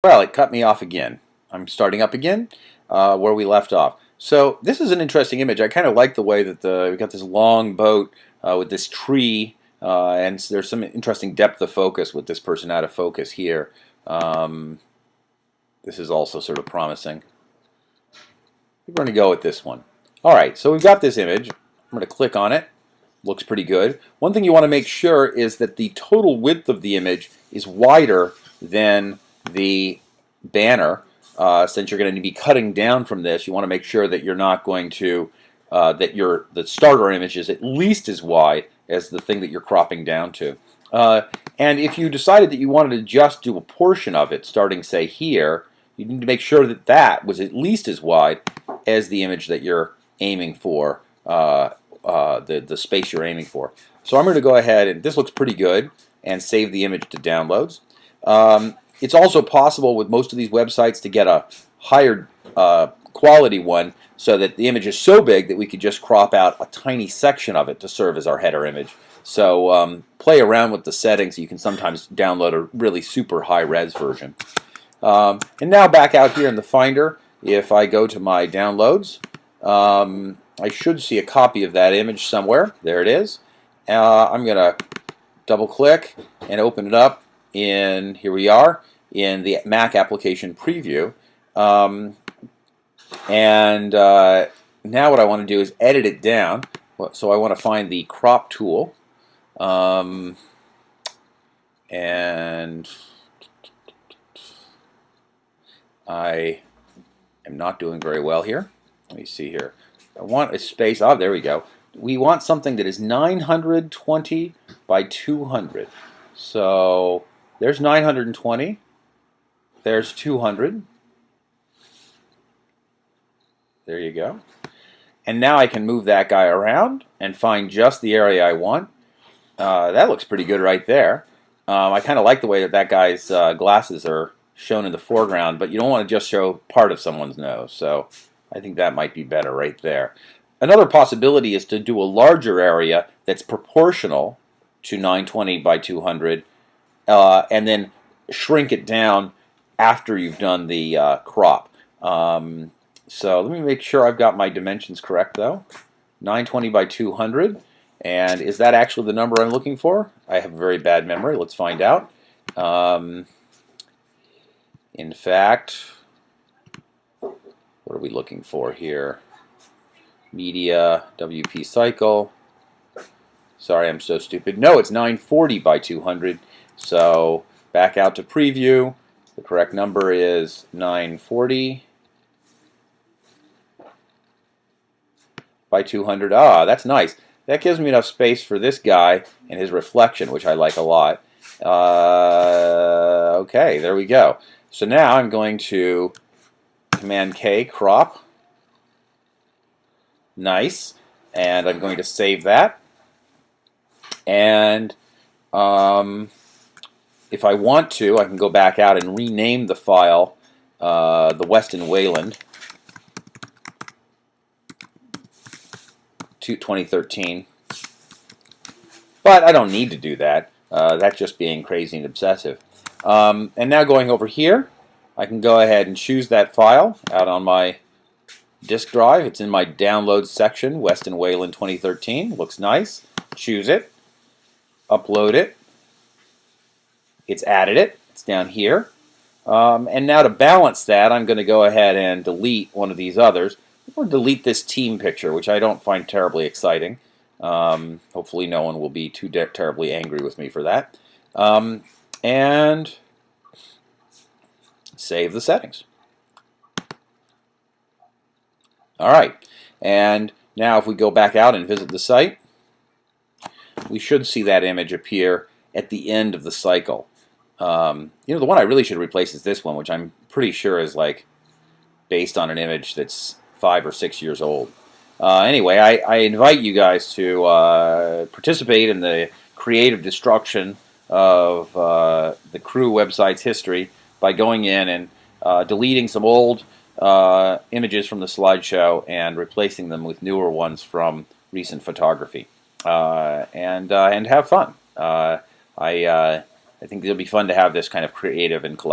Well, it cut me off again. I'm starting up again where we left off. So this is an interesting image. I kind of like the way that we got this long boat with this tree, and there's some interesting depth of focus with this person out of focus here. This is also sort of promising. We're going to go with this one. All right, so we've got this image. I'm going to click on it. Looks pretty good. One thing you want to make sure is that the total width of the image is wider than the banner. Since you're going to be cutting down from this, you want to make sure that you're not going to the starter image is at least as wide as the thing that you're cropping down to. And if you decided that you wanted to just do a portion of it, starting say here, you need to make sure that that was at least as wide as the image that you're aiming for, the space you're aiming for. So I'm going to go ahead, and this looks pretty good, and save the image to downloads. It's also possible with most of these websites to get a higher quality one so that the image is so big that we could just crop out a tiny section of it to serve as our header image. So play around with the settings. You can sometimes download a really super high-res version. And now back out here in the Finder, if I go to my downloads, I should see a copy of that image somewhere. There it is. I'm going to double-click and open it up in, here we are, in the Mac application preview. Now what I want to do is edit it down. So I want to find the crop tool. And I am not doing very well here. Let me see here. I want a space. Oh, there we go. We want something that is 920 by 200. So there's 920. There's 200. There you go. And now I can move that guy around and find just the area I want. That looks pretty good right there. I kind of like the way that that guy's glasses are shown in the foreground, but you don't want to just show part of someone's nose. So I think that might be better right there. Another possibility is to do a larger area that's proportional to 920 by 200 and then shrink it down after you've done the crop. So let me make sure I've got my dimensions correct though. 920 by 200. And is that actually the number I'm looking for? I have a very bad memory. Let's find out. In fact, what are we looking for here? Media, WP cycle. Sorry, I'm so stupid. No, it's 940 by 200. So back out to preview. The correct number is 940 by 200. Ah, that's nice. That gives me enough space for this guy and his reflection, which I like a lot. Okay, there we go. So now I'm going to Command K, crop. Nice. And I'm going to save that. And if I want to, I can go back out and rename the file the Weston Wayland 2013. But I don't need to do that. That's just being crazy and obsessive. And now going over here, I can go ahead and choose that file out on my disk drive. It's in my downloads section, Weston Wayland 2013. Looks nice. Choose it. Upload it. It's added it. It's down here. And now to balance that, I'm going to go ahead and delete one of these others. I'm going to delete this team picture, which I don't find terribly exciting. Hopefully no one will be too terribly angry with me for that. And save the settings. All right. And now if we go back out and visit the site, we should see that image appear at the end of the cycle. The one I really should replace is this one, which I'm pretty sure is like based on an image that's 5 or 6 years old. Anyway, I invite you guys to participate in the creative destruction of the Crew website's history by going in and deleting some old images from the slideshow and replacing them with newer ones from recent photography. And have fun. I think it'll be fun to have this kind of creative and collaborative